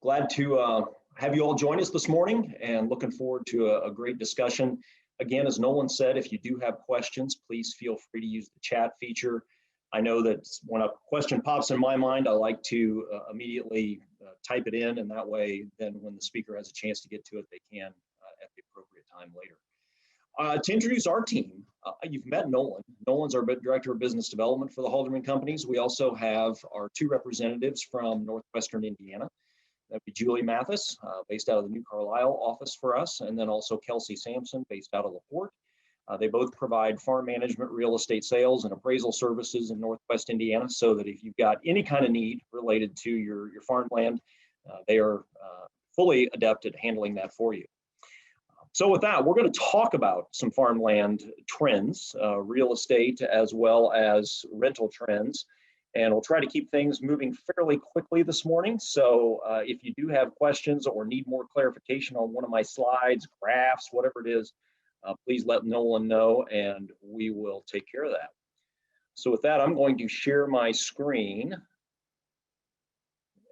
Glad to have you all join us this morning and looking forward to a great discussion. Again, as Nolan said, if you do have questions, please feel free to use the chat feature. I know that when a question pops in my mind, I like to immediately type it in, and that way, then when the speaker has a chance to get to it, they can at the appropriate time later. To introduce our team, you've met Nolan. Nolan's our Director of Business Development for the Halderman Companies. We also have our two representatives from Northwestern Indiana. That'd be Julie Mathis, based out of the New Carlisle office for us, and then also Kelsey Sampson, based out of LaPorte. They both provide farm management, real estate sales, and appraisal services in Northwest Indiana, so that if you've got any kind of need related to your farmland, they are fully adept at handling that for you. So with that, we're going to talk about some farmland trends, real estate, as well as rental trends. And we'll try to keep things moving fairly quickly this morning. So if you do have questions or need more clarification on one of my slides, graphs, whatever it is, please let Nolan know and we will take care of that. So with that, I'm going to share my screen.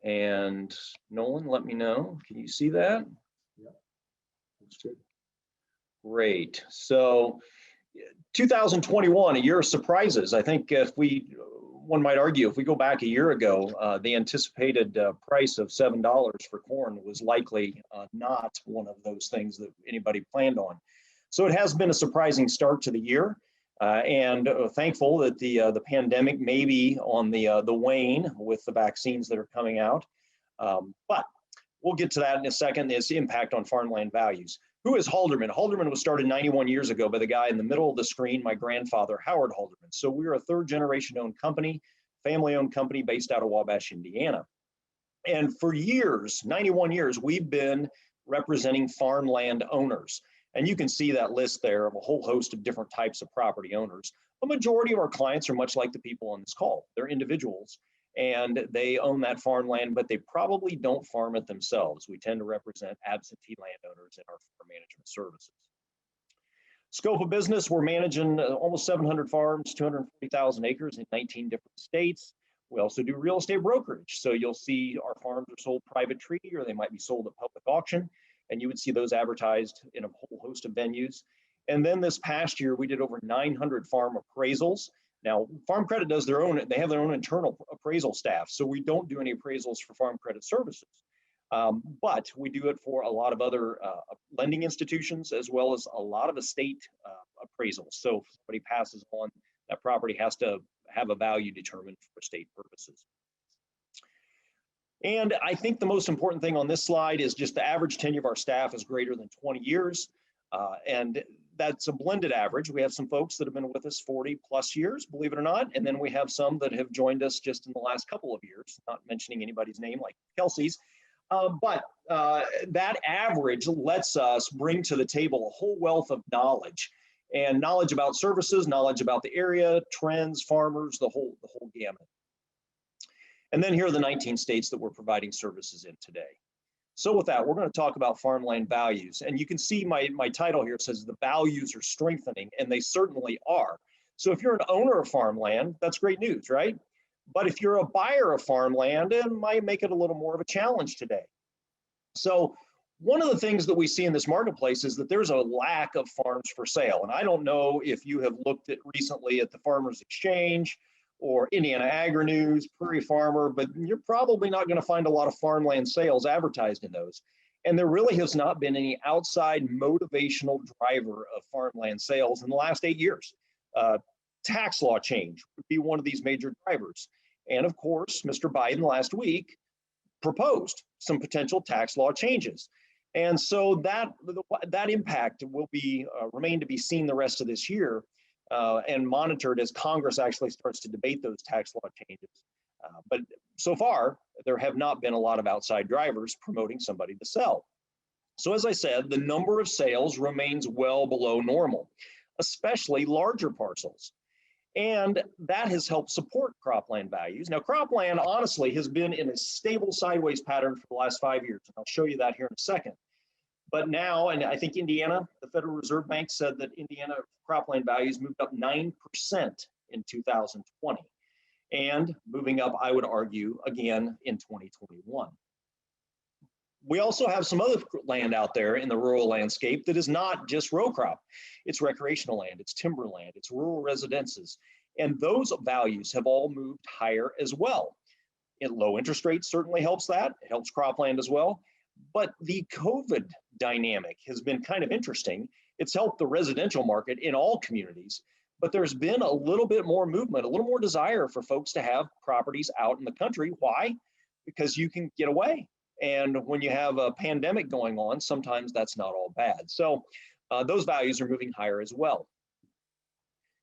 And Nolan, let me know. Can you see that? Yeah, that's good. Great. So 2021, a year of surprises. I think one might argue, if we go back a year ago, the anticipated price of $7 for corn was likely not one of those things that anybody planned on. So it has been a surprising start to the year, and thankful that the pandemic may be on the wane with the vaccines that are coming out. But we'll get to that in a second, its impact on farmland values. Who is Halderman? Halderman was started 91 years ago by the guy in the middle of the screen, my grandfather, Howard Halderman. So we're a third generation owned company, family owned company based out of Wabash, Indiana. And for years, 91 years, we've been representing farmland owners. And you can see that list there of a whole host of different types of property owners. A majority of our clients are much like the people on this call. They're individuals and they own that farmland, but they probably don't farm it themselves. We tend to represent absentee landowners in our farm management services. Scope of business, we're managing almost 700 farms, 240,000 acres in 19 different states. We also do real estate brokerage. So you'll see our farms are sold private treaty, or they might be sold at public auction, and you would see those advertised in a whole host of venues. And then this past year, we did over 900 farm appraisals. Now, Farm Credit does their own, they have their own internal appraisal staff, so we don't do any appraisals for Farm Credit services. But we do it for a lot of other lending institutions, as well as a lot of estate appraisals. So if somebody passes on, that property has to have a value determined for estate purposes. And I think the most important thing on this slide is just the average tenure of our staff is greater than 20 years. And that's a blended average. We have some folks that have been with us 40 plus years, believe it or not. And then we have some that have joined us just in the last couple of years, not mentioning anybody's name like Kelsey's. But that average lets us bring to the table a whole wealth of knowledge, and knowledge about services, knowledge about the area, trends, farmers, the whole gamut. And then here are the 19 states that we're providing services in today. So with that, we're going to talk about farmland values. And you can see my title here says the values are strengthening, and they certainly are. So if you're an owner of farmland, that's great news, right? But if you're a buyer of farmland, it might make it a little more of a challenge today. So one of the things that we see in this marketplace is that there's a lack of farms for sale. And I don't know if you have looked at recently at the Farmers Exchange or Indiana Agri-News, Prairie Farmer, but you're probably not going to find a lot of farmland sales advertised in those. And there really has not been any outside motivational driver of farmland sales in the last 8 years. Tax law change would be one of these major drivers. And of course, Mr. Biden last week proposed some potential tax law changes. And so that impact will be remain to be seen the rest of this year and monitored as Congress actually starts to debate those tax law changes. But so far, there have not been a lot of outside drivers promoting somebody to sell. So as I said, the number of sales remains well below normal, especially larger parcels. And that has helped support cropland values. Now, cropland honestly has been in a stable sideways pattern for the last 5 years. And I'll show you that here in a second. But now, and I think Indiana, the Federal Reserve Bank said that Indiana cropland values moved up 9% in 2020. And moving up, I would argue, again in 2021. We also have some other land out there in the rural landscape that is not just row crop. It's recreational land, it's timberland, it's rural residences. And those values have all moved higher as well. Low interest rates certainly helps that. It helps cropland as well. But the COVID dynamic has been kind of interesting. It's helped the residential market in all communities, but there's been a little bit more movement, a little more desire for folks to have properties out in the country. Why? Because you can get away. And when you have a pandemic going on, sometimes that's not all bad. So those values are moving higher as well.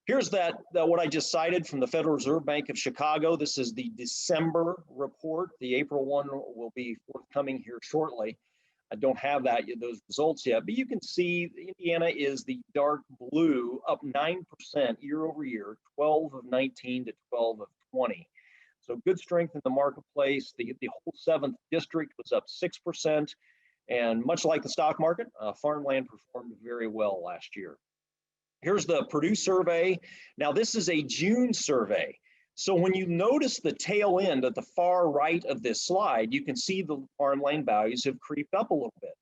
Here's what I just cited from the Federal Reserve Bank of Chicago. This is the December report. The April one will be forthcoming here shortly. I don't have those results yet, but you can see Indiana is the dark blue, up 9% year over year, 12 of 19 to 12 of 20. So good strength in the marketplace. The whole 7th district was up 6%. And much like the stock market, farmland performed very well last year. Here's the Purdue survey. Now this is a June survey. So when you notice the tail end at the far right of this slide, you can see the farmland values have creeped up a little bit.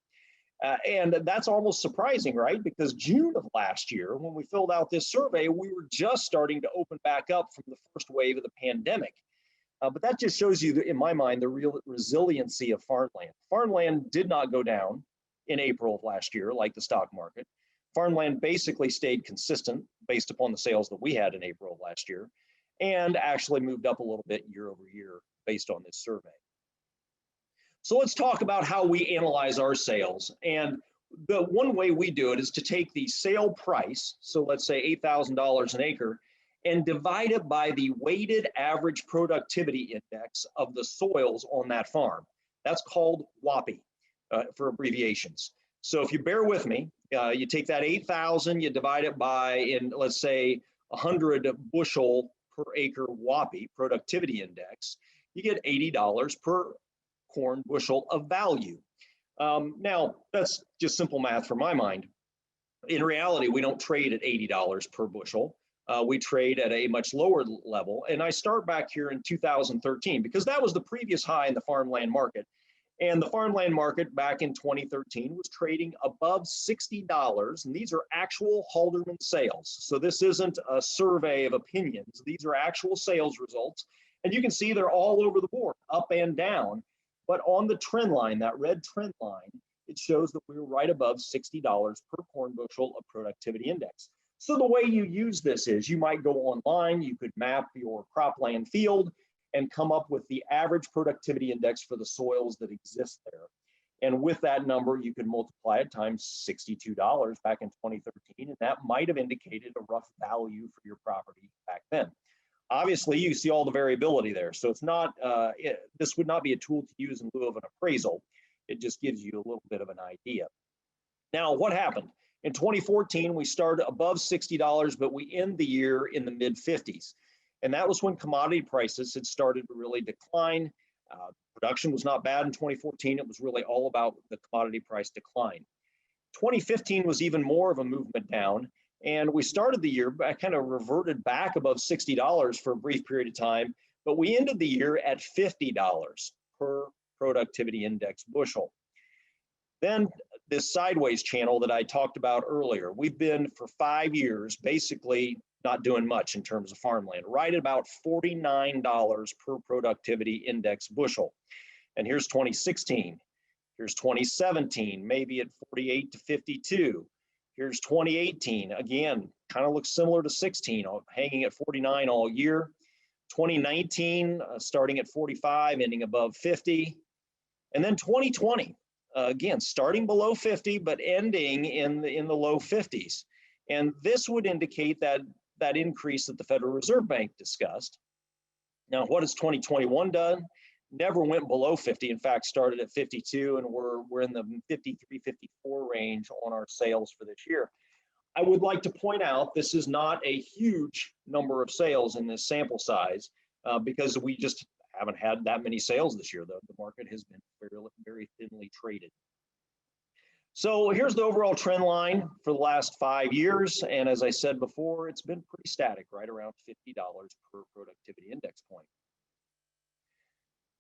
And that's almost surprising, right? Because June of last year, when we filled out this survey, we were just starting to open back up from the first wave of the pandemic. But that just shows you, in my mind, the real resiliency of farmland. Farmland did not go down in April of last year like the stock market. Farmland basically stayed consistent based upon the sales that we had in April of last year, and actually moved up a little bit year over year based on this survey. So let's talk about how we analyze our sales. And the one way we do it is to take the sale price, so let's say $8,000 an acre, and divide it by the weighted average productivity index of the soils on that farm. That's called WAPI for abbreviations. So if you bear with me, you take that 8,000, you divide it by, in let's say 100 bushel per acre WAPI, productivity index, you get $80 per corn bushel of value. Now, that's just simple math from my mind. In reality, we don't trade at $80 per bushel. We trade at a much lower level. And I start back here in 2013, because that was the previous high in the farmland market. And the farmland market back in 2013 was trading above $60. And these are actual Halderman sales. So this isn't a survey of opinions. These are actual sales results. And you can see they're all over the board, up and down. But on the trend line, that red trend line, it shows that we were right above $60 per corn bushel of productivity index. So the way you use this is you might go online, you could map your cropland field and come up with the average productivity index for the soils that exist there. And with that number, you could multiply it times $62 back in 2013, and that might have indicated a rough value for your property back then. Obviously, you see all the variability there. So it's not, this would not be a tool to use in lieu of an appraisal. It just gives you a little bit of an idea. Now, what happened? In 2014, we started above $60, but we end the year in the mid 50s. And that was when commodity prices had started to really decline. Production was not bad in 2014. It was really all about the commodity price decline. 2015 was even more of a movement down. And we started the year, I kind of reverted back above $60 for a brief period of time, but we ended the year at $50 per productivity index bushel. Then this sideways channel that I talked about earlier, we've been for 5 years basically not doing much in terms of farmland, right at about $49 per productivity index bushel. And here's 2016, here's 2017, maybe at 48 to 52. Here's 2018, again, kind of looks similar to 16, hanging at 49 all year. 2019, starting at 45, ending above 50. And then 2020, again, starting below 50, but ending in the low 50s. And this would indicate that increase that the Federal Reserve Bank discussed. Now, what has 2021 done? Never went below 50. In fact, started at 52, and we're in the 53, 54 range on our sales for this year. I would like to point out this is not a huge number of sales in this sample size because we just haven't had that many sales this year, though. The market has been very thinly traded. So here's the overall trend line for the last 5 years. And as I said before, it's been pretty static, right around $50 per productivity index point.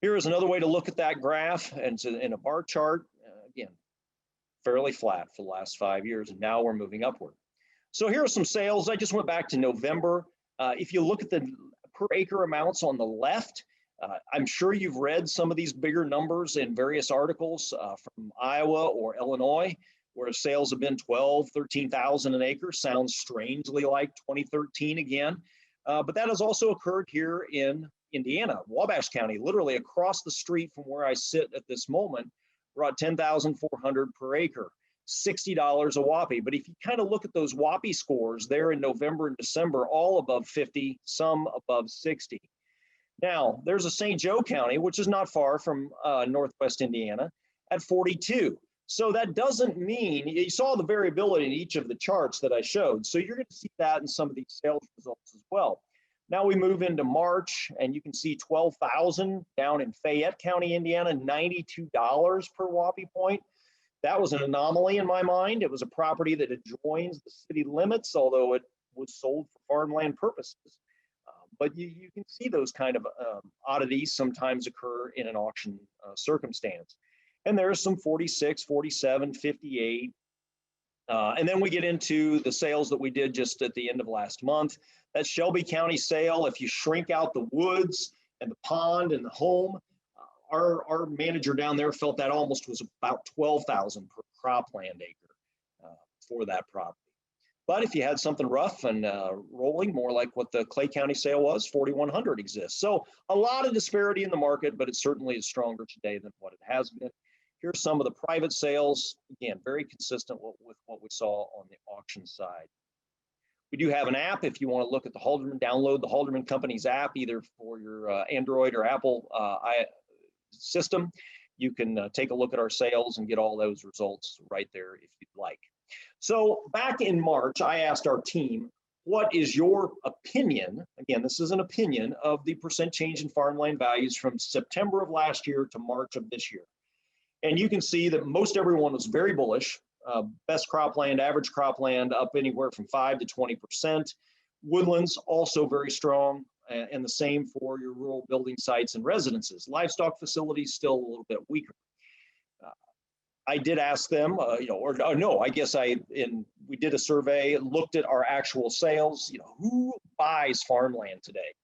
Here is another way to look at that graph, and it's in a bar chart. Again, fairly flat for the last 5 years, and now we're moving upward. So here are some sales. I just went back to November. If you look at the per acre amounts on the left, I'm sure you've read some of these bigger numbers in various articles from Iowa or Illinois, where sales have been 12, 13,000 an acre. Sounds strangely like 2013 again. But that has also occurred here in Indiana. Wabash County, literally across the street from where I sit at this moment, brought 10,400 per acre, $60 a whoppy. But if you kind of look at those whoppy scores there in November and December, all above 50, some above 60. Now, there's a St. Joe County, which is not far from Northwest Indiana, at 42. So that doesn't mean, you saw the variability in each of the charts that I showed. So you're going to see that in some of these sales results as well. Now we move into March, and you can see 12,000 down in Fayette County, Indiana, $92 per whoppy point. That was an anomaly in my mind. It was a property that adjoins the city limits, although it was sold for farmland purposes. But you can see those kind of oddities sometimes occur in an auction circumstance. And there's some 46, 47, 58. And then we get into the sales that we did just at the end of last month. That Shelby County sale, if you shrink out the woods and the pond and the home, our manager down there felt that almost was about 12,000 per cropland acre for that property. But if you had something rough and rolling, more like what the Clay County sale was, 4,100 exists. So a lot of disparity in the market, but it certainly is stronger today than what it has been. Here's some of the private sales, again, very consistent with what we saw on the auction side. We do have an app if you want to look at the Halderman, download the Halderman Company's app, either for your Android or Apple system. You can take a look at our sales and get all those results right there if you'd like. So back in March, I asked our team, what is your opinion? Again, this is an opinion of the percent change in farmland values from September of last year to March of this year. And you can see that most everyone was very bullish. Best cropland, average cropland up anywhere from 5 to 20%. Woodlands also very strong, and the same for your rural building sites and residences. Livestock facilities still a little bit weaker. I did ask them, no, I guess we did a survey, looked at our actual sales, who buys farmland today?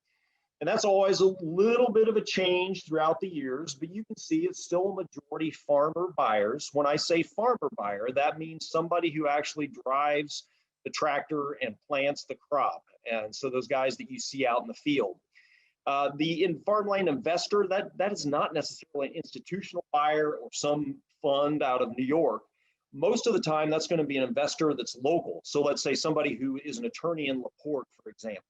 And that's always a little bit of a change throughout the years, but you can see it's still a majority farmer buyers. When I say farmer buyer, that means somebody who actually drives the tractor and plants the crop. And so those guys that you see out in the field. The farmland investor, that is not necessarily an institutional buyer or some fund out of New York. Most of the time, that's going to be an investor that's local. So let's say somebody who is an attorney in LaPorte, for example,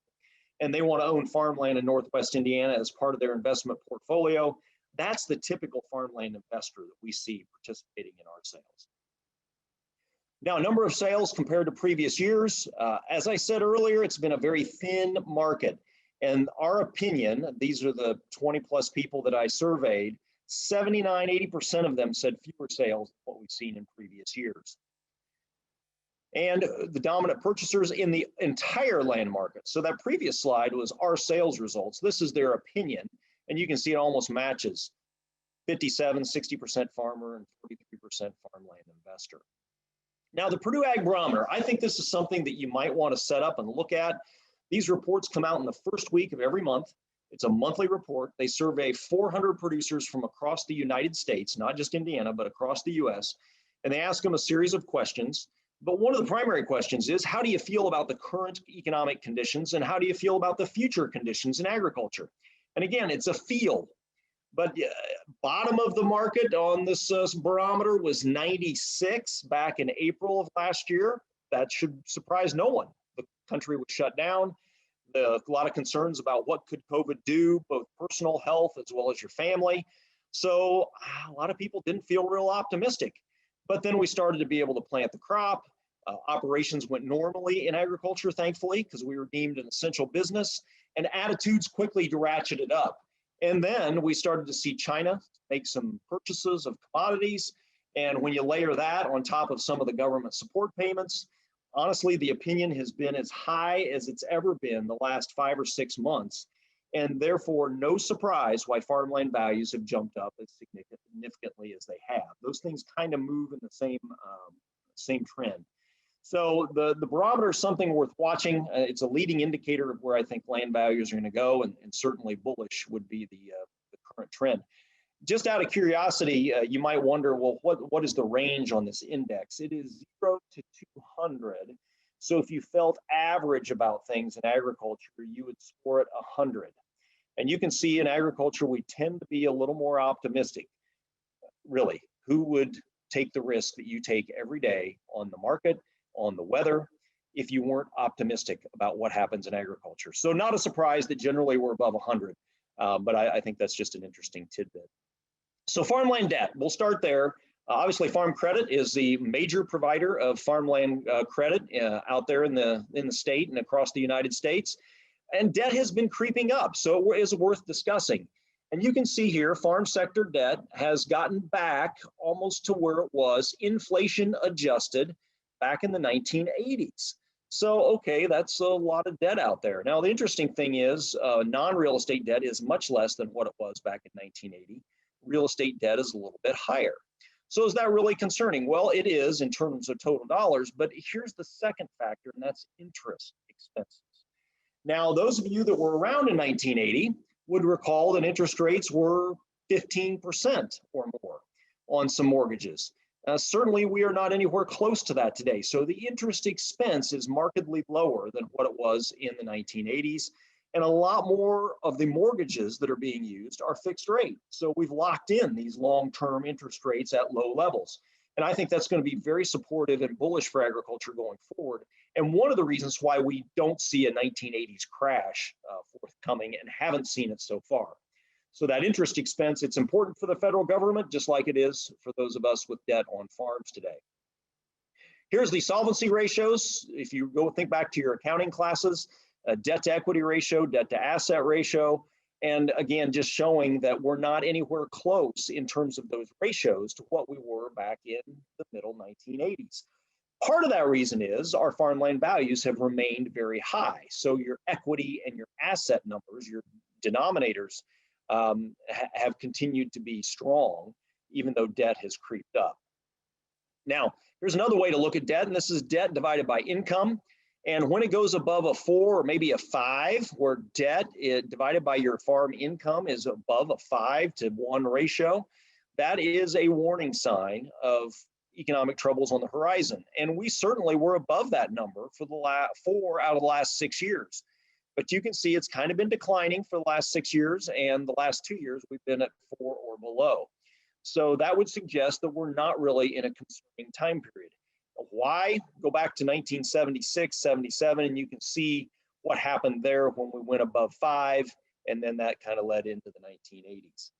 and they want to own farmland in Northwest Indiana as part of their investment portfolio. That's the typical farmland investor that we see participating in our sales. Now, number of sales compared to previous years. As I said earlier, it's been a very thin market. And our opinion, these are the 20 plus people that I surveyed, 79, 80% of them said fewer sales than what we've seen in previous years. And the dominant purchasers in the entire land market. So that previous slide was our sales results. This is their opinion. And you can see it almost matches 57, 60% farmer and 43% farmland investor. Now the Purdue Ag Barometer, I think this is something that you might want to set up and look at. These reports come out in the first week of every month. It's a monthly report. They survey 400 producers from across the United States, not just Indiana, but across the US. And they ask them a series of questions. But one of the primary questions is, how do you feel about the current economic conditions and how do you feel about the future conditions in agriculture? And again, it's a feel. But bottom of the market on this barometer was 96 back in April of last year. That should surprise no one. The country was shut down. A lot of concerns about what could COVID do, both personal health as well as your family. So a lot of people didn't feel real optimistic. But then we started to be able to plant the crop. Operations went normally in agriculture, thankfully, because we were deemed an essential business, and attitudes quickly ratcheted up. And then we started to see China make some purchases of commodities. And when you layer that on top of some of the government support payments, honestly, the opinion has been as high as it's ever been the last 5 or 6 months. And therefore, no surprise why farmland values have jumped up as significantly as they have. Those things kind of move in the same trend. So the barometer is something worth watching. It's a leading indicator of where I think land values are going to go, and certainly bullish would be the current trend. Just out of curiosity, you might wonder, well, what is the range on this index? It is 0 to 200. So if you felt average about things in agriculture, you would score it 100. And you can see in agriculture, we tend to be a little more optimistic. Really, who would take the risk that you take every day on the market, on the weather, if you weren't optimistic about what happens in agriculture? So not a surprise that generally we're above 100, but I think that's just an interesting tidbit. So farmland debt, we'll start there. Obviously, Farm Credit is the major provider of farmland credit out there in the state and across the United States. And debt has been creeping up, so it is worth discussing. And you can see here, farm sector debt has gotten back almost to where it was inflation adjusted back in the 1980s. So, okay, that's a lot of debt out there. Now, the interesting thing is non-real estate debt is much less than what it was back in 1980. Real estate debt is a little bit higher. So is that really concerning? Well, it is in terms of total dollars, but here's the second factor, and that's interest expenses. Now, those of you that were around in 1980 would recall that interest rates were 15% or more on some mortgages. Certainly, we are not anywhere close to that today. So the interest expense is markedly lower than what it was in the 1980s. And a lot more of the mortgages that are being used are fixed rate. So we've locked in these long-term interest rates at low levels. And I think that's going to be very supportive and bullish for agriculture going forward. And one of the reasons why we don't see a 1980s crash forthcoming and haven't seen it so far. So that interest expense, it's important for the federal government, just like it is for those of us with debt on farms today. Here's the solvency ratios. If you go think back to your accounting classes, debt to equity ratio, debt to asset ratio, and again, just showing that we're not anywhere close in terms of those ratios to what we were back in the middle 1980s. Part of that reason is our farmland values have remained very high. So your equity and your asset numbers, your denominators, have continued to be strong, even though debt has creeped up. Now, here's another way to look at debt, and this is debt divided by income. And when it goes above a 4 or maybe a 5, where debt divided by your farm income is above a 5-to-1 ratio, that is a warning sign of economic troubles on the horizon. And we certainly were above that number for the 4 out of the last 6 years. But you can see it's kind of been declining for the last 6 years, and the last 2 years we've been at 4 or below. So that would suggest that we're not really in a concerning time period. Why? Go back to 1976, 77, and you can see what happened there when we went above 5, and then that kind of led into the 1980s.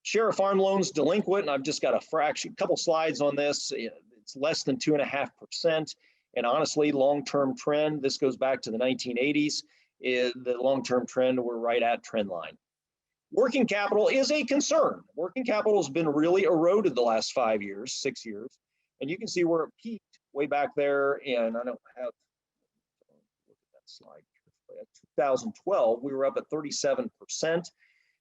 Share of farm loans delinquent, and I've just got a couple slides on this. It's less than 2.5%, and honestly, long-term trend, this goes back to the 1980s, the long-term trend, we're right at trend line. Working capital is a concern. Working capital has been really eroded the last 5 years, 6 years. And you can see where it peaked way back there, and I don't have, look at that slide. At 2012, we were up at 37%,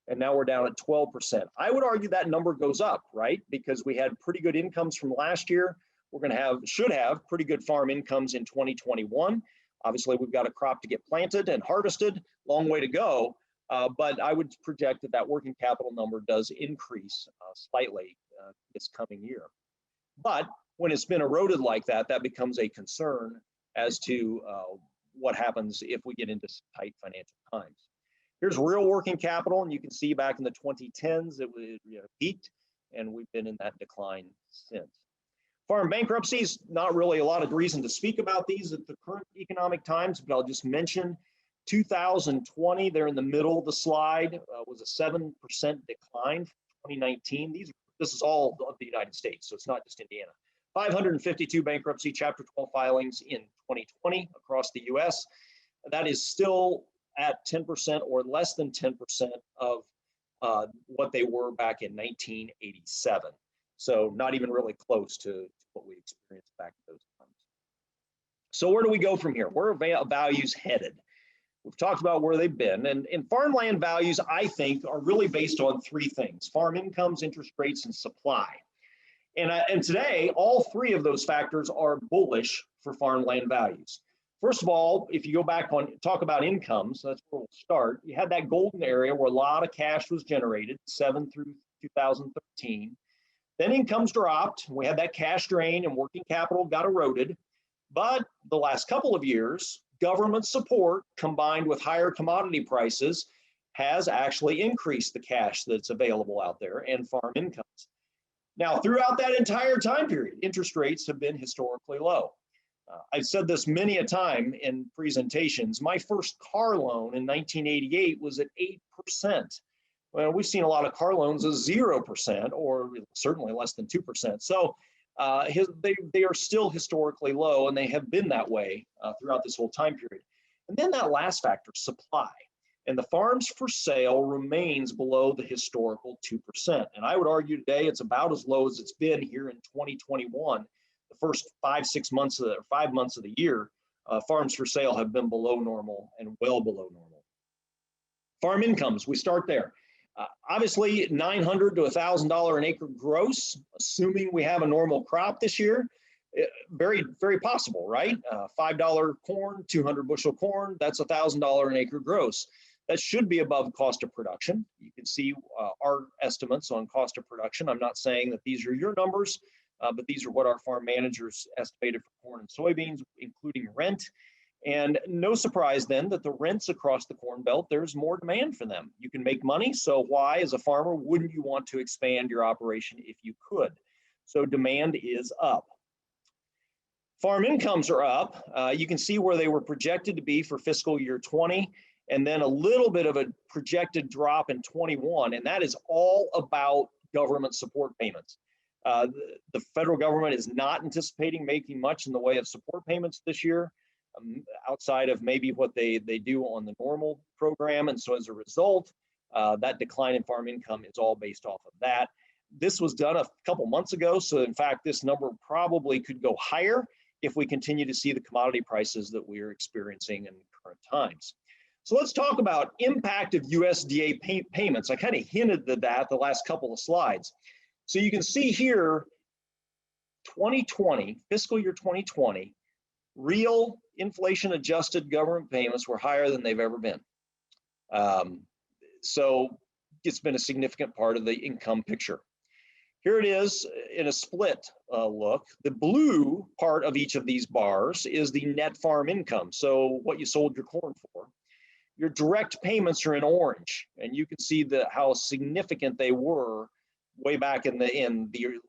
and now we're down at 12%. I would argue that number goes up, right? Because we had pretty good incomes from last year. We're going to should have pretty good farm incomes in 2021. Obviously, we've got a crop to get planted and harvested, long way to go. But I would project that working capital number does increase slightly this coming year. But when it's been eroded like that, that becomes a concern as to what happens if we get into tight financial times. Here's real working capital, and you can see back in the 2010s it peaked, and we've been in that decline since. Farm bankruptcies, not really a lot of reason to speak about these at the current economic times, but I'll just mention 2020, there in the middle of the slide, was a 7% decline from 2019. This is all of the United States, so it's not just Indiana. 552 bankruptcy Chapter 12 filings in 2020 across the US. That is still at 10% or less than 10% of what they were back in 1987. So not even really close to what we experienced back in those times. So where do we go from here? Where are values headed? We've talked about where they've been, and farmland values, I think, are really based on three things: farm incomes, interest rates, and supply. And today, all three of those factors are bullish for farmland values. First of all, if you go back on talk about incomes, that's where we'll start. You had that golden area where a lot of cash was generated, 7 through 2013. Then incomes dropped. We had that cash drain and working capital got eroded. But the last couple of years, government support combined with higher commodity prices has actually increased the cash that's available out there and farm incomes. Now, throughout that entire time period, interest rates have been historically low. I've said this many a time in presentations. My first car loan in 1988 was at 8%. Well, we've seen a lot of car loans at 0% or certainly less than 2%. So they are still historically low, and they have been that way throughout this whole time period. And then that last factor, supply. And the farms for sale remains below the historical 2%. And I would argue today it's about as low as it's been here in 2021. The first 5 months of the year, farms for sale have been below normal and well below normal. Farm incomes, we start there. Obviously, $900 to $1,000 an acre gross, assuming we have a normal crop this year. Very, very possible, right? $5 corn, 200 bushel corn, that's $1,000 an acre gross. That should be above cost of production. You can see our estimates on cost of production. I'm not saying that these are your numbers, but these are what our farm managers estimated for corn and soybeans, including rent. And no surprise then that the rents across the Corn Belt, there's more demand for them. You can make money, so why, as a farmer, wouldn't you want to expand your operation if you could? So demand is up. Farm incomes are up. You can see where they were projected to be for fiscal year 20, and then a little bit of a projected drop in 21, and that is all about government support payments. The federal government is not anticipating making much in the way of support payments this year, outside of maybe what they do on the normal program. And so as a result, that decline in farm income is all based off of that. This was done a couple months ago. So in fact, this number probably could go higher if we continue to see the commodity prices that we are experiencing in current times. So let's talk about impact of USDA payments. I kind of hinted at that the last couple of slides. So you can see here, 2020, fiscal year 2020, real inflation adjusted government payments were higher than they've ever been. So it's been a significant part of the income picture. Here it is in a split look. The blue part of each of these bars is the net farm income. So what you sold your corn for. Your direct payments are in orange, and you can see how significant they were way back in the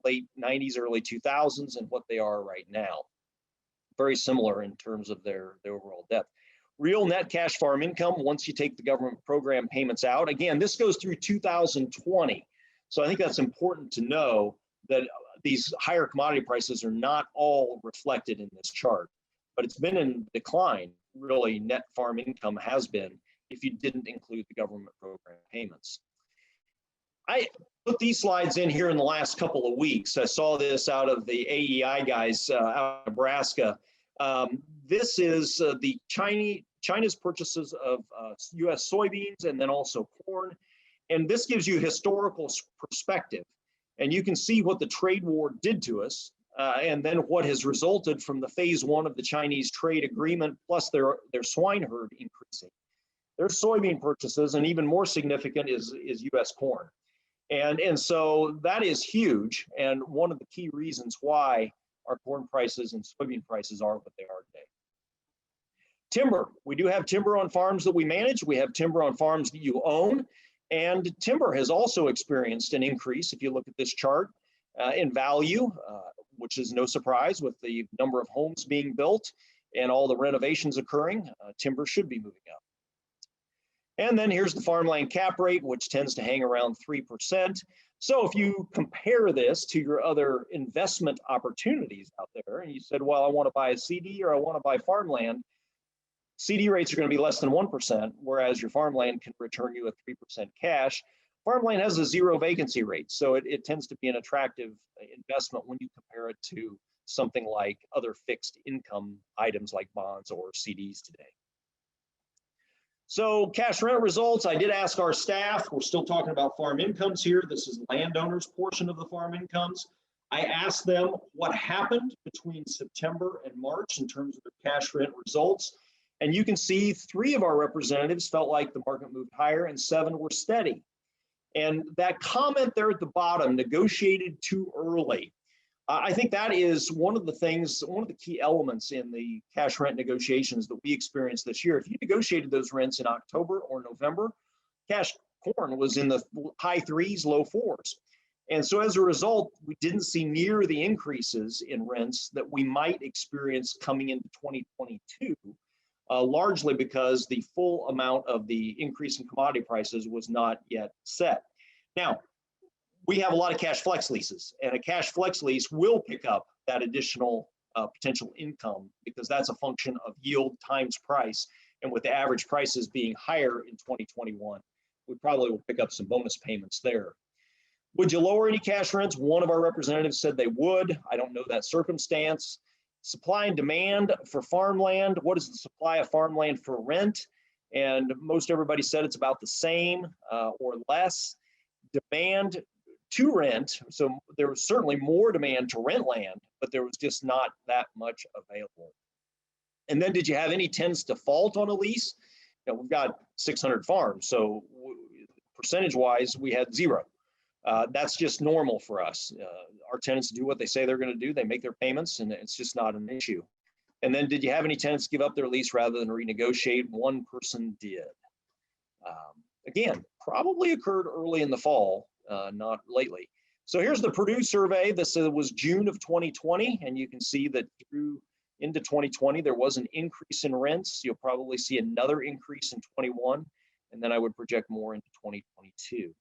late 90s, early 2000s, and what they are right now. Very similar in terms of their overall depth. Real net cash farm income, once you take the government program payments out, again, this goes through 2020. So I think that's important to know that these higher commodity prices are not all reflected in this chart, but it's been in decline. Really, net farm income has been if you didn't include the government program payments. I put these slides in here in the last couple of weeks. I saw this out of the AEI guys out of Nebraska. This is the China's purchases of U.S. soybeans and then also corn. And this gives you historical perspective. And you can see what the trade war did to us and then what has resulted from the phase one of the Chinese trade agreement, plus their swine herd increasing. Their soybean purchases, and even more significant is U.S. corn. And so that is huge, and one of the key reasons why our corn prices and soybean prices are what they are today. Timber, we do have timber on farms that we manage. We have timber on farms that you own, and timber has also experienced an increase, if you look at this chart, in value, which is no surprise with the number of homes being built and all the renovations occurring. Timber should be moving up. And then here's the farmland cap rate, which tends to hang around 3%. So if you compare this to your other investment opportunities out there, and you said, well, I want to buy a CD or I want to buy farmland, CD rates are going to be less than 1%, whereas your farmland can return you a 3% cash. Farmland has a 0 vacancy rate, so it tends to be an attractive investment when you compare it to something like other fixed income items like bonds or CDs today. So cash rent results, I did ask our staff, we're still talking about farm incomes here. This is landowners' portion of the farm incomes. I asked them what happened between September and March in terms of their cash rent results. And you can see 3 of our representatives felt like the market moved higher and 7 were steady. And that comment there at the bottom, negotiated too early. I think that is one of the things, one of the key elements in the cash rent negotiations that we experienced this year. If you negotiated those rents in October or November, cash corn was in the high 3s, low 4s. And so as a result, we didn't see near the increases in rents that we might experience coming into 2022, largely because the full amount of the increase in commodity prices was not yet set. Now, we have a lot of cash flex leases, and a cash flex lease will pick up that additional potential income because that's a function of yield times price. And with the average prices being higher in 2021, we probably will pick up some bonus payments there. Would you lower any cash rents? One of our representatives said they would. I don't know that circumstance. Supply and demand for farmland. What is the supply of farmland for rent? And most everybody said it's about the same or less. Demand to rent, so there was certainly more demand to rent land, but there was just not that much available. And then did you have any tenants default on a lease? You know, we've got 600 farms, so percentage-wise, we had 0. That's just normal for us. Our tenants do what they say they're going to do. They make their payments, and it's just not an issue. And then did you have any tenants give up their lease rather than renegotiate? One person did. Again, probably occurred early in the fall, not lately. So here's the Purdue survey. This was June of 2020, and you can see that through into 2020, there was an increase in rents. You'll probably see another increase in 21, and then I would project more into 2022.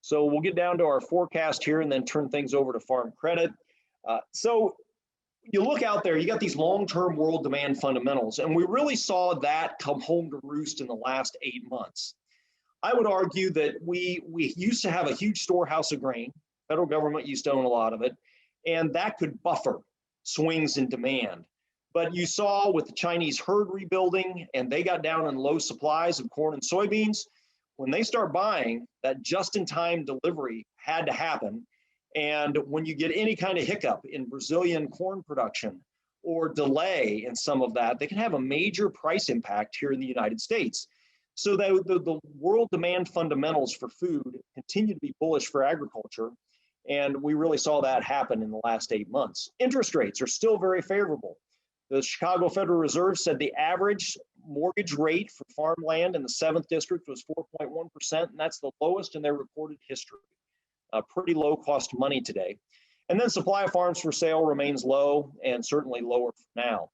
So we'll get down to our forecast here and then turn things over to farm credit. So you look out there, you got these long-term world demand fundamentals, and we really saw that come home to roost in the last 8 months. I would argue that we used to have a huge storehouse of grain. Federal government used to own a lot of it, and that could buffer swings in demand. But you saw with the Chinese herd rebuilding, and they got down in low supplies of corn and soybeans, when they start buying, that just-in-time delivery had to happen. And when you get any kind of hiccup in Brazilian corn production or delay in some of that, they can have a major price impact here in the United States. So the world demand fundamentals for food continue to be bullish for agriculture, and we really saw that happen in the last 8 months. Interest rates are still very favorable. The Chicago Federal Reserve said the average mortgage rate for farmland in the 7th district was 4.1%, and that's the lowest in their recorded history. Pretty low cost money today. And then supply of farms for sale remains low and certainly lower for now.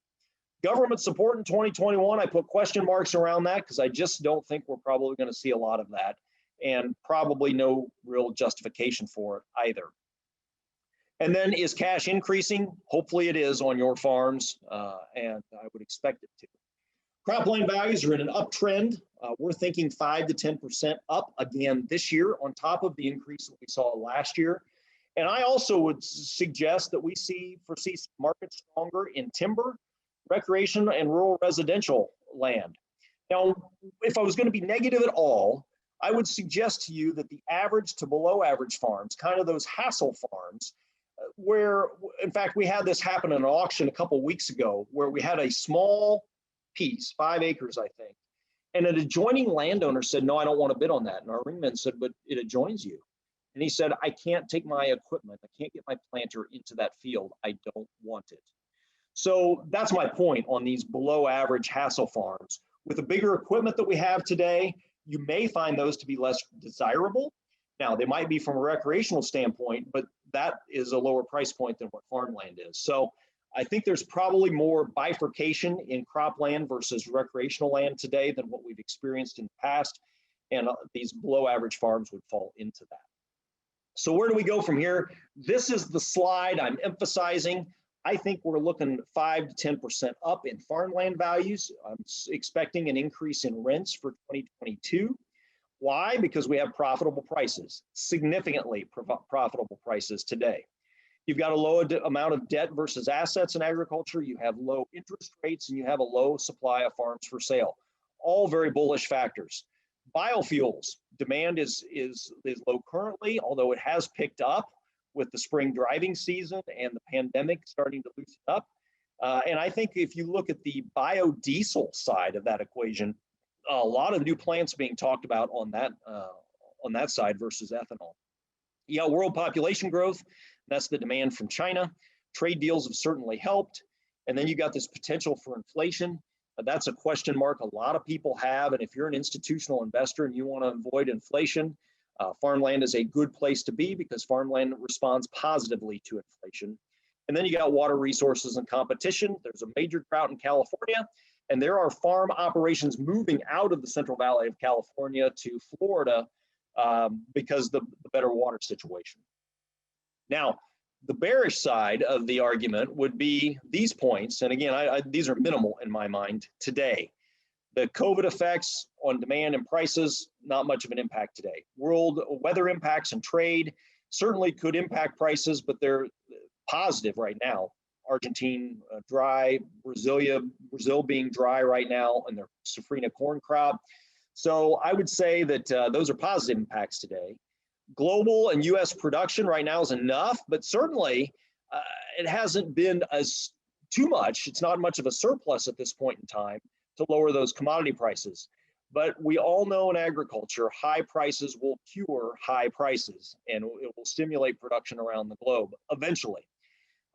Government support in 2021, I put question marks around that because I just don't think we're probably going to see a lot of that, and probably no real justification for it either. And then is cash increasing? Hopefully it is on your farms, and I would expect it to. Cropland values are in an uptrend. We're thinking 5 to 10% up again this year on top of the increase that we saw last year. And I also would suggest that we foresee markets stronger in timber, recreation, and rural residential land. Now, if I was going to be negative at all, I would suggest to you that the average to below average farms, kind of those hassle farms, where, in fact, we had this happen in an auction a couple of weeks ago, where we had a small piece, 5 acres, I think, and an adjoining landowner said, no, I don't want to bid on that. And our ringman said, but it adjoins you. And he said, I can't take my equipment. I can't get my planter into that field. I don't want it. So that's my point on these below average hassle farms. With the bigger equipment that we have today, you may find those to be less desirable. Now, they might be from a recreational standpoint, but that is a lower price point than what farmland is. So I think there's probably more bifurcation in cropland versus recreational land today than what we've experienced in the past, and these below average farms would fall into that. So where do we go from here? This is the slide I'm emphasizing. I think we're looking 5 to 10% up in farmland values. I'm expecting an increase in rents for 2022. Why? Because we have profitable prices, significantly profitable prices today. You've got a low amount of debt versus assets in agriculture. You have low interest rates, and you have a low supply of farms for sale. all very bullish factors. Biofuels, demand is low currently, although it has picked up with the spring driving season and the pandemic starting to loosen up. And I think if you look at the biodiesel side of that equation, a lot of new plants being talked about on that side versus ethanol. You got world population growth, that's the demand from China. Trade deals have certainly helped. And then you got this potential for inflation. That's a question mark a lot of people have. And if you're an institutional investor and you want to avoid inflation, farmland is a good place to be because farmland responds positively to inflation. And then you got water resources and competition. There's a major drought in California, and there are farm operations moving out of the Central Valley of California to Florida because of the better water situation. Now, the bearish side of the argument would be these points. And again, these are minimal in my mind today. The COVID effects on demand and prices, not much of an impact today. World weather impacts and trade certainly could impact prices, but they're positive right now. Argentina dry, Brazil being dry right now, and their safrinha corn crop. So I would say that those are positive impacts today. Global and U.S. production right now is enough, but certainly it hasn't been as too much. It's not much of a surplus at this point in time to lower those commodity prices. But we all know in agriculture, high prices will cure high prices, and it will stimulate production around the globe eventually.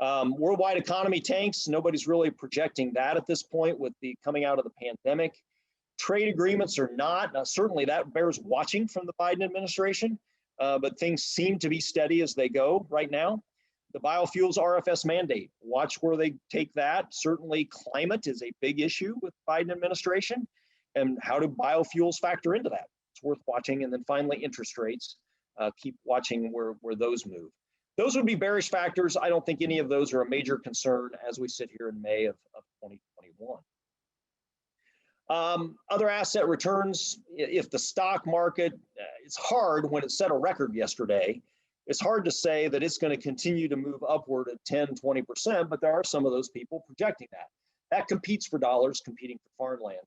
Worldwide economy tanks. Nobody's really projecting that at this point with the coming out of the pandemic. Trade agreements are not. Now, certainly that bears watching from the Biden administration. But things seem to be steady as they go right now. The biofuels RFS mandate, watch where they take that. Certainly climate is a big issue with the Biden administration. And how do biofuels factor into that? It's worth watching. And then finally, interest rates, keep watching where those move. Those would be bearish factors. I don't think any of those are a major concern as we sit here in May of 2021. Other asset returns, if the stock market, it's hard when it set a record yesterday. It's hard to say that it's going to continue to move upward at 10, 20%, but there are some of those people projecting that. That competes for dollars, competing for farmland.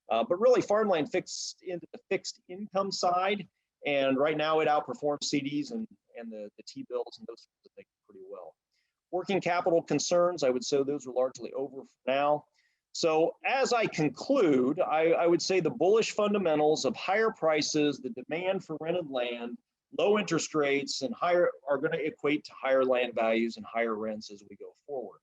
But really, farmland fixed into the fixed income side, and right now it outperforms CDs and the T-bills and those sorts of things pretty well. Working capital concerns, I would say those are largely over for now. So as I conclude, I would say the bullish fundamentals of higher prices, the demand for rented land, low interest rates, and higher are going to equate to higher land values and higher rents as we go forward.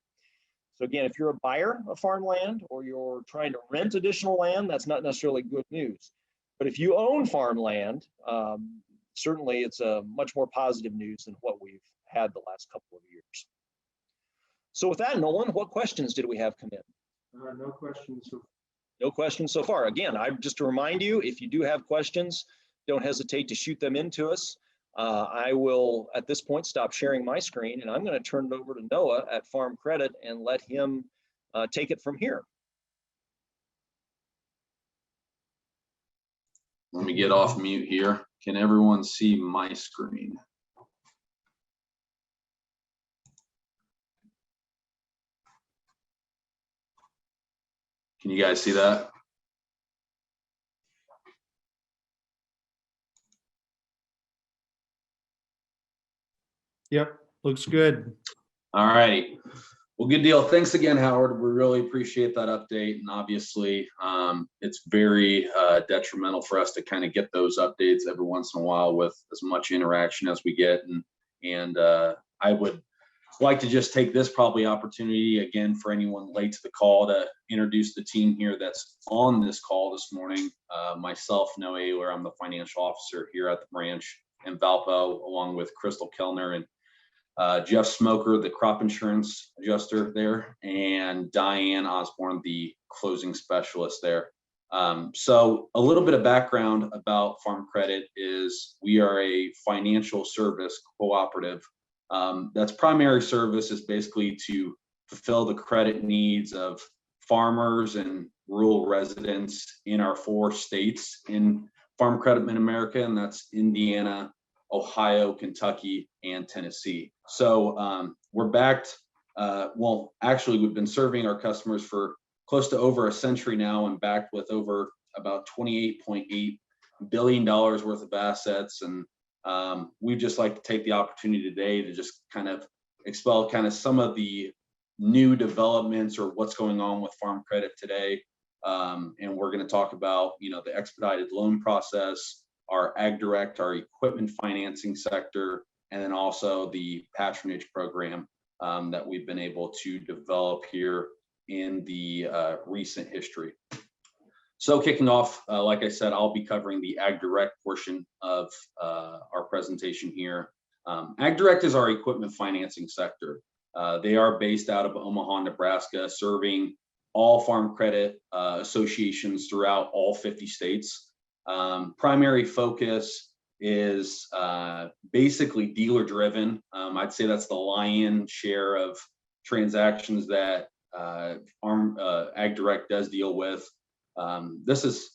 So again, if you're a buyer of farmland or you're trying to rent additional land, that's not necessarily good news. But if you own farmland, certainly it's a much more positive news than what we've had the last couple of years. So with that, Nolan, what questions did we have come in? No questions. No questions so far. Again, just to remind you, if you do have questions, don't hesitate to shoot them into us. I will, at this point, stop sharing my screen, and I'm going to turn it over to Noah at Farm Credit and let him take it from here. Let me get off mute here. Can everyone see my screen? Can you guys see that? Yep, looks good. All right. Well, good deal. Thanks again, Howard. We really appreciate that update. And obviously, it's very detrimental for us to kind of get those updates every once in a while with as much interaction as we get. And I would like to just take this probably opportunity again for anyone late to the call to introduce the team here that's on this call this morning. Myself, Noah Ayler, I'm the financial officer here at the branch in Valpo, along with Crystal Kellner and Jeff Smoker, the crop insurance adjuster there, and Diane Osborne, the closing specialist there. So a little bit of background about Farm Credit is we are a financial service cooperative. That's primary service is basically to fulfill the credit needs of farmers and rural residents in our 4 states in Farm Credit Mid-America, and that's Indiana, Ohio, Kentucky, and Tennessee. So we're backed. Well, actually, we've been serving our customers for close to over a century now and backed with over about $28.8 billion worth of assets. And we'd just like to take the opportunity today to just kind of expel kind of some of the new developments or what's going on with farm credit today. And we're going to talk about, the expedited loan process, our Ag Direct, our equipment financing sector, and then also the patronage program that we've been able to develop here in the recent history. So kicking off, like I said, I'll be covering the Ag Direct portion of our presentation here. Ag Direct is our equipment financing sector. They are based out of Omaha, Nebraska, serving all farm credit associations throughout all 50 states. Primary focus is basically dealer driven. I'd say that's the lion's share of transactions that Ag Direct does deal with. This is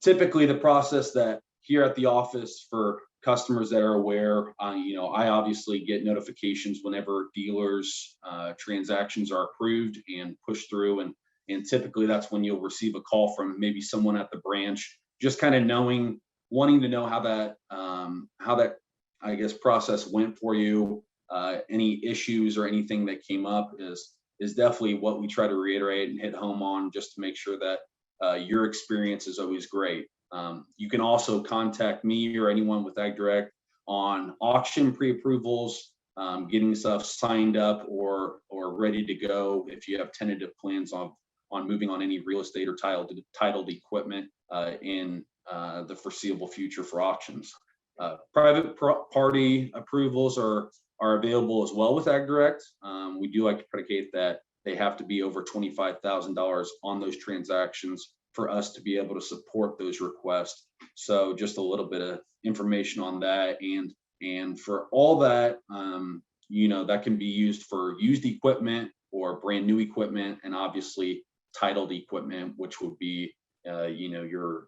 typically the process that here at the office, for customers that are aware, I obviously get notifications whenever dealers transactions are approved and pushed through, and typically that's when you'll receive a call from maybe someone at the branch, just kind of wanting to know how that I guess process went for you. Any issues or anything that came up is definitely what we try to reiterate and hit home on, just to make sure that your experience is always great. You can also contact me or anyone with Ag Direct on auction pre-approvals, getting stuff signed up or ready to go if you have tentative plans on moving on any real estate or titled equipment in the foreseeable future for auctions. Private party approvals are available as well with Ag Direct. We do like to predicate that they have to be over $25,000 on those transactions for us to be able to support those requests. So just a little bit of information on that. And for all that, that can be used for used equipment or brand new equipment, and obviously titled equipment, which would be, your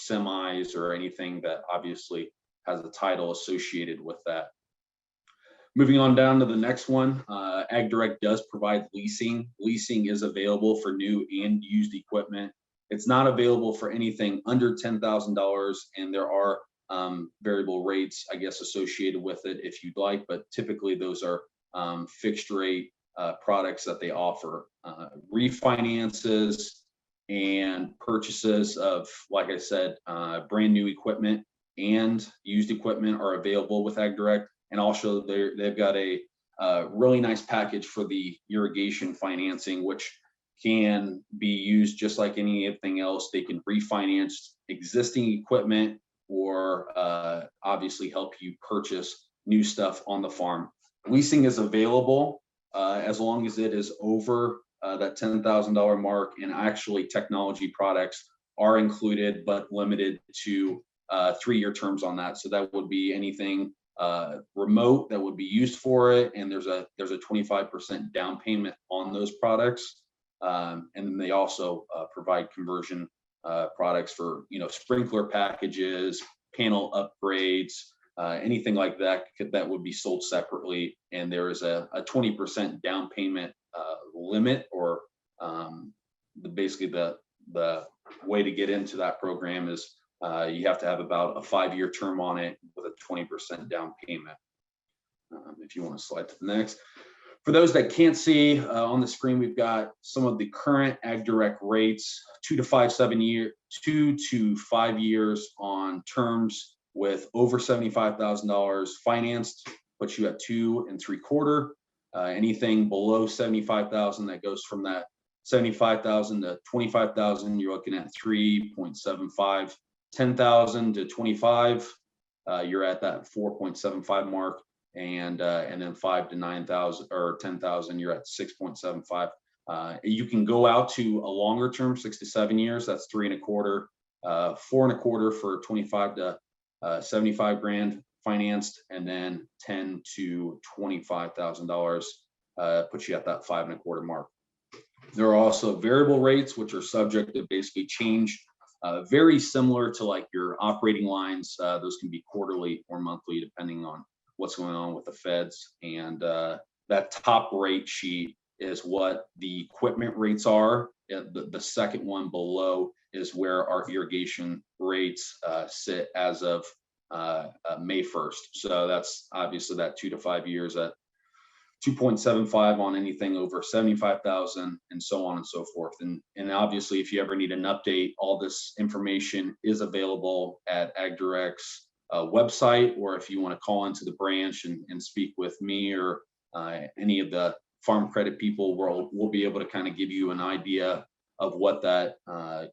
semis or anything that obviously has a title associated with that. Moving on down to the next one, Ag Direct does provide leasing. Leasing is available for new and used equipment. It's not available for anything under $10,000, and there are variable rates, I guess, associated with it if you'd like, but typically those are fixed rate products that they offer. Refinances and purchases of, like I said, brand new equipment and used equipment are available with Ag Direct. And also they've got a really nice package for the irrigation financing, which can be used just like anything else. They can refinance existing equipment or obviously help you purchase new stuff on the farm. Leasing is available as long as it is over that $10,000 mark, and actually technology products are included but limited to 3-year terms on that. So that would be anything remote that would be used for it, and there's a 25% down payment on those products. And then they also provide conversion products for sprinkler packages, panel upgrades, anything like that that would be sold separately. And there is a 20% down payment limit, or basically the way to get into that program is you have to have about a 5-year term on it with a 20% down payment. If you want to slide to the next. For those that can't see on the screen, we've got some of the current Ag Direct rates, 2 to 5 years on terms with over $75,000 financed, puts you at 2 3/4. Anything below 75,000 that goes from that 75,000 to 25,000, you're looking at 3.75. 10,000 to 25, you're at that 4.75 mark, and then 5 to 9,000 or 10,000, you're at 6.75. You can go out to a longer term, 6 to 7 years. That's 3 1/4, 4 1/4 for 25 to 75 grand financed, and then $10,000 to $25,000 puts you at that 5 1/4 mark. There are also variable rates, which are subject to basically change. Very similar to like your operating lines. Those can be quarterly or monthly, depending on what's going on with the feds. And that top rate sheet is what the equipment rates are. The second one below is where our irrigation rates sit as of May 1st. So that's obviously that 2 to 5 years at 2.75 on anything over 75,000, and so on and so forth. And obviously, if you ever need an update, all this information is available at AgDirect's website, or if you want to call into the branch and speak with me or any of the farm credit people, we'll be able to kind of give you an idea of what that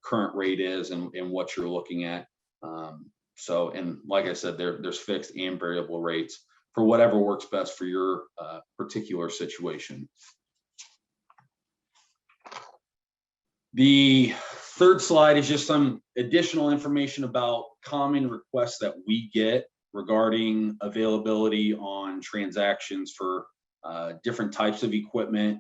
current rate is and what you're looking at. So, and like I said, there's fixed and variable rates for whatever works best for your particular situation. The third slide is just some additional information about common requests that we get regarding availability on transactions for different types of equipment.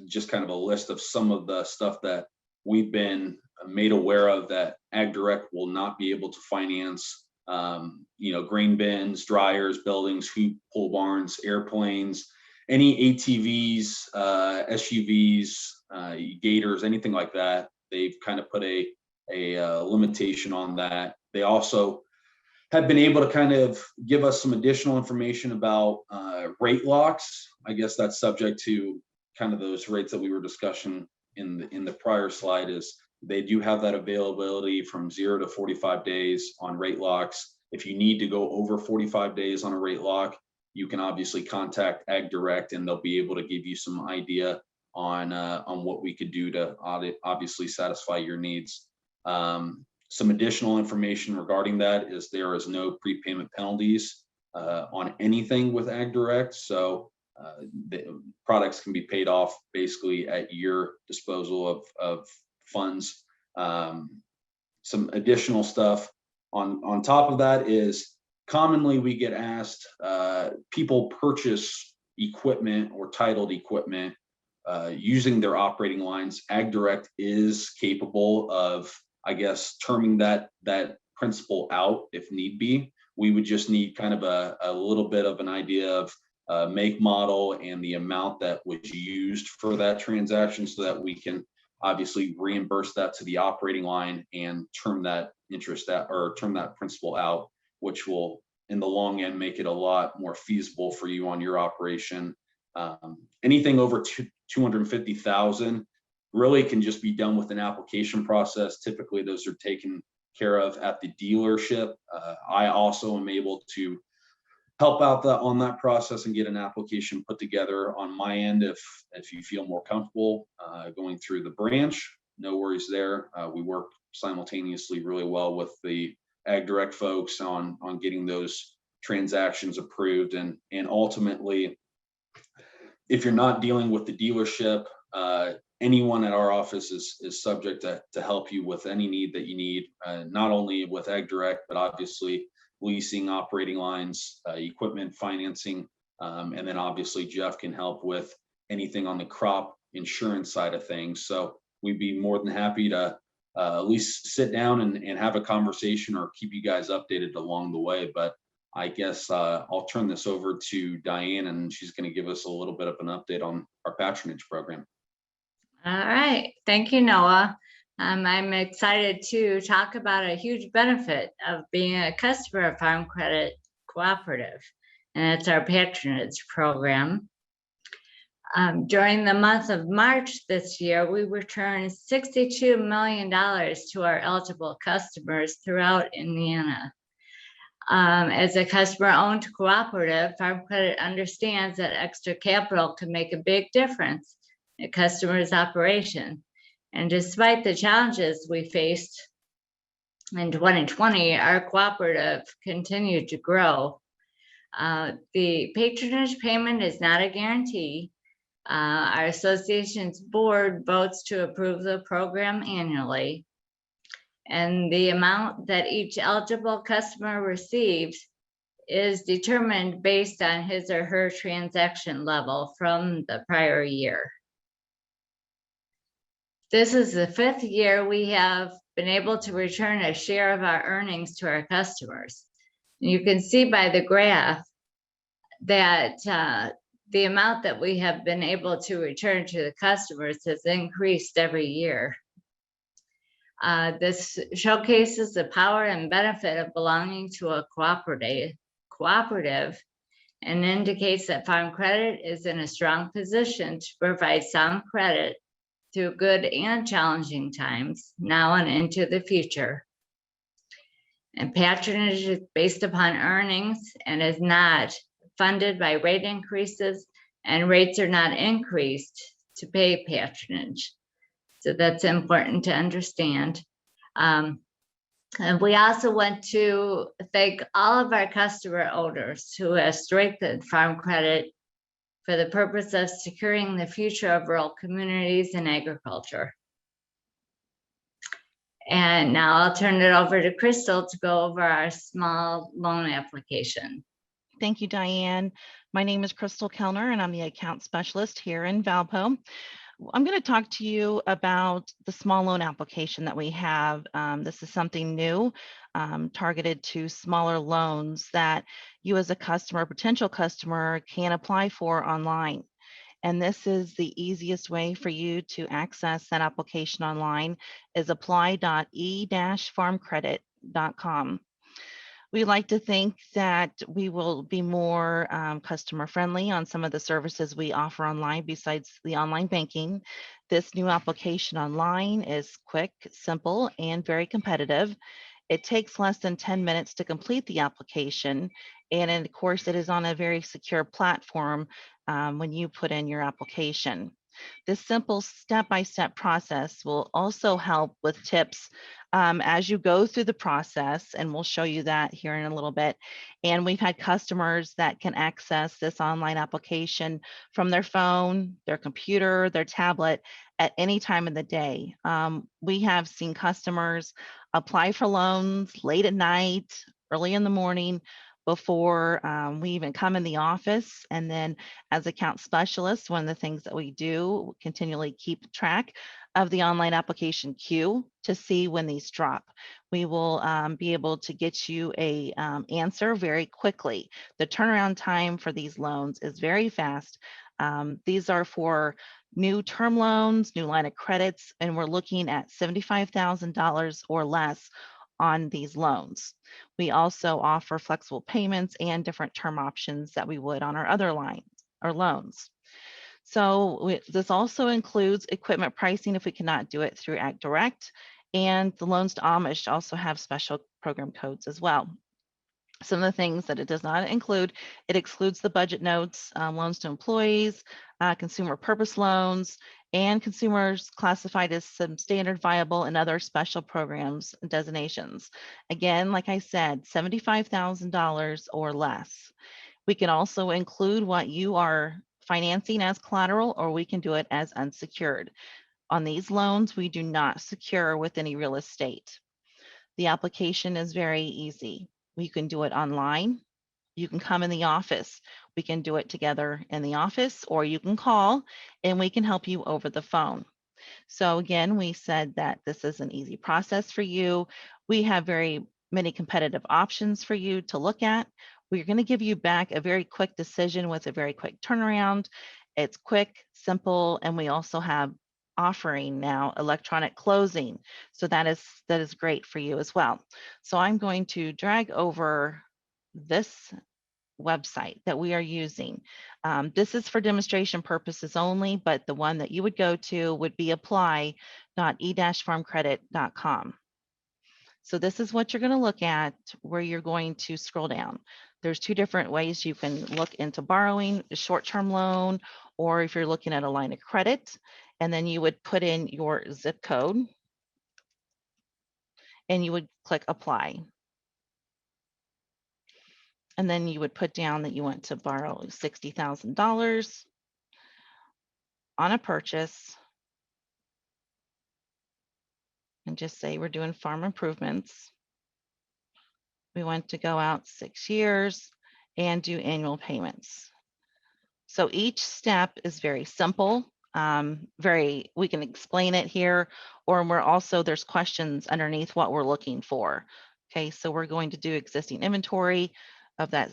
Just kind of a list of some of the stuff that we've been made aware of that AgDirect will not be able to finance. Grain bins, dryers, buildings, hoop pole barns, airplanes, any ATVs, SUVs, gators, anything like that. They've kind of put a limitation on that. They also have been able to kind of give us some additional information about rate locks. I guess that's subject to kind of those rates that we were discussing in the prior slide. Is they do have that availability from 0 to 45 days on rate locks. If you need to go over 45 days on a rate lock, you can obviously contact AgDirect and they'll be able to give you some idea on what we could do to obviously satisfy your needs. Some additional information regarding that is there is no prepayment penalties on anything with AgDirect. So the products can be paid off basically at your disposal of funds. Some additional stuff on top of that is commonly we get asked, people purchase equipment or titled equipment using their operating lines. AgDirect is capable of, I guess, terming that principal out if need be. We would just need kind of a little bit of an idea of make, model, and the amount that was used for that transaction so that we can obviously reimburse that to the operating line and term that interest out or term that principal out, which will in the long end make it a lot more feasible for you on your operation. Anything over 250,000 really can just be done with an application process. Typically those are taken care of at the dealership. I also am able to help out on that process and get an application put together on my end if you feel more comfortable going through the branch. No worries there. We work simultaneously really well with the AgDirect folks on getting those transactions approved, and ultimately, if you're not dealing with the dealership, anyone at our office is subject to help you with any need that you need, not only with AgDirect, but obviously leasing, operating lines, equipment financing, and then obviously Jeff can help with anything on the crop insurance side of things. So we'd be more than happy to at least sit down and have a conversation or keep you guys updated along the way. But I guess I'll turn this over to Diane, and she's going to give us a little bit of an update on our patronage program. All right. Thank you, Noah. I'm excited to talk about a huge benefit of being a customer of Farm Credit Cooperative, and it's our patronage program. During the month of March this year, we returned $62 million to our eligible customers throughout Indiana. As a customer-owned cooperative, Farm Credit understands that extra capital can make a big difference in a customer's operation. And despite the challenges we faced in 2020, our cooperative continued to grow. The patronage payment is not a guarantee. Our association's board votes to approve the program annually, and the amount that each eligible customer receives is determined based on his or her transaction level from the prior year. This is the 5th year we have been able to return a share of our earnings to our customers. You can see by the graph that the amount that we have been able to return to the customers has increased every year. This showcases the power and benefit of belonging to a cooperative and indicates that Farm Credit is in a strong position to provide sound credit through good and challenging times, now and into the future. And patronage is based upon earnings and is not funded by rate increases, and rates are not increased to pay patronage. So that's important to understand. And we also want to thank all of our customer owners who have strengthened Farm Credit for the purpose of securing the future of rural communities and agriculture. And now I'll turn it over to Crystal to go over our small loan application. Thank you, Diane. My name is Crystal Kellner, and I'm the account specialist here in Valpo. I'm going to talk to you about the small loan application that we have. This is something new, targeted to smaller loans that you as a customer, potential customer, can apply for online. And this is the easiest way for you to access that application online is apply.e-farmcredit.com. We like to think that we will be more customer friendly on some of the services we offer online besides the online banking. This new application online is quick, simple, and very competitive. It takes less than 10 minutes to complete the application. And of course, it is on a very secure platform when you put in your application. This simple step-by-step process will also help with tips as you go through the process, and we'll show you that here in a little bit. And we've had customers that can access this online application from their phone, their computer, their tablet at any time of the day. We have seen customers apply for loans late at night, early in the morning, before we even come in the office. And then as account specialists, one of the things that we do continually keep track of the online application queue to see when these drop. We will be able to get you a answer very quickly. The turnaround time for these loans is very fast. These are for new term loans, new line of credits, and we're looking at $75,000 or less on these loans. We also offer flexible payments and different term options that we would on our other lines or loans. So this also includes equipment pricing if we cannot do it through Ag Direct, and the loans to Amish also have special program codes as well. Some of the things that it does not include, it excludes the budget notes, loans to employees, consumer purpose loans, and consumers classified as substandard viable and other special programs and designations. Again, like I said, $75,000 or less. We can also include what you are financing as collateral, or we can do it as unsecured. On these loans, we do not secure with any real estate. The application is very easy. We can do it online. You can come in the office. We can do it together in the office, or you can call and we can help you over the phone. So again, we said that this is an easy process for you. We have very many competitive options for you to look at. We're going to give you back a very quick decision with a very quick turnaround. It's quick, simple, and we also have offering now electronic closing. So that is great for you as well. So I'm going to drag over this website that we are using. This is for demonstration purposes only, but the one that you would go to would be apply.e-farmcredit.com. So this is what you're going to look at where you're going to scroll down. There's two different ways you can look into borrowing a short-term loan, or if you're looking at a line of credit, and then you would put in your zip code and you would click apply. And then you would put down that you want to borrow $60,000 on a purchase. And just say we're doing farm improvements. We want to go out 6 years and do annual payments. So each step is very simple. We can explain it here, or there's questions underneath what we're looking for. Okay, so we're going to do existing inventory of that,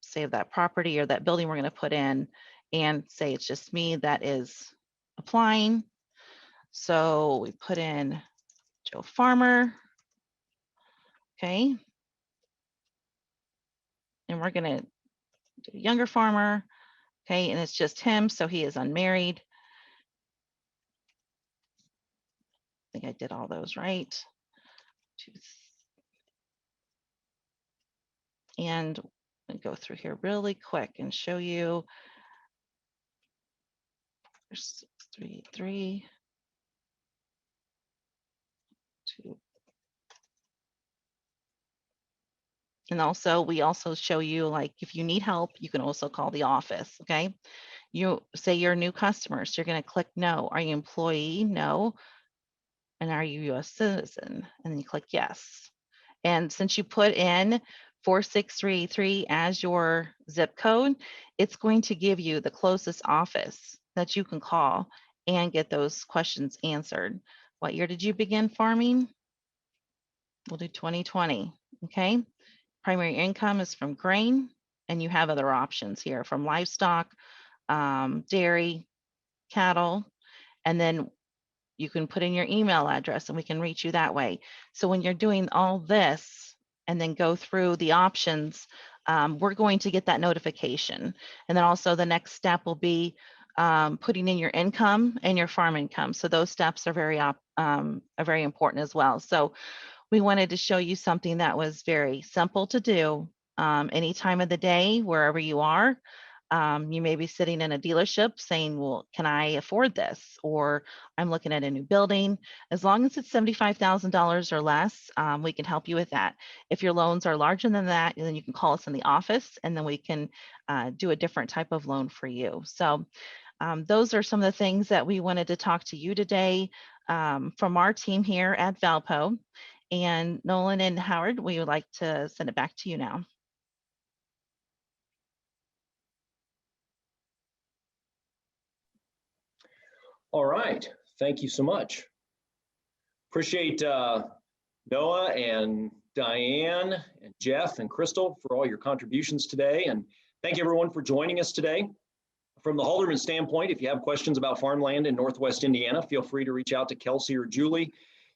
say of that property or that building we're going to put in, and say it's just me that is applying. So we put in Joe Farmer. Okay. And we're going to do a younger farmer. Okay. And it's just him. So he is unmarried. I think I did all those right. And I'll go through here really quick and show you. 633 2. And also, we also show you, like, if you need help, you can also call the office. Okay. You say you're a new customer, so you're going to click no. Are you employee? No. And are you a US citizen? And then you click yes. And since you put in 4633 as your zip code, it's going to give you the closest office that you can call and get those questions answered. What year did you begin farming? We'll do 2020. Okay. Primary income is from grain, and you have other options here from livestock, dairy, cattle, and then you can put in your email address and we can reach you that way. So when you're doing all this and then go through the options, we're going to get that notification. And then also the next step will be putting in your income and your farm income. So those steps are very important as well. So we wanted to show you something that was very simple to do any time of the day, wherever you are. You may be sitting in a dealership saying, well, can I afford this? Or I'm looking at a new building. As long as it's $75,000 or less, we can help you with that. If your loans are larger than that, then you can call us in the office and then we can do a different type of loan for you. So those are some of the things that we wanted to talk to you today from our team here at Valpo. And Nolan and Howard, we would like to send it back to you now. All right, thank you so much. Appreciate Noah and Diane and Jeff and Crystal for all your contributions today. And thank you everyone for joining us today. From the Halderman standpoint, if you have questions about farmland in Northwest Indiana, feel free to reach out to Kelsey or Julie.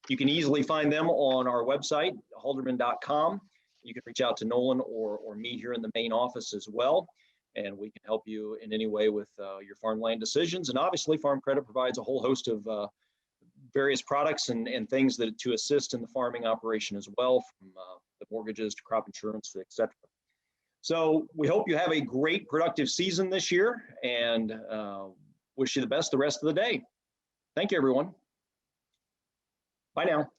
You can easily find them on our website, halderman.com. You can reach out to Nolan or me here in the main office as well. And we can help you in any way with your farmland decisions. And obviously, Farm Credit provides a whole host of various products and things that to assist in the farming operation as well, from the mortgages to crop insurance, etc. So we hope you have a great, productive season this year, and wish you the best the rest of the day. Thank you, everyone. Bye now.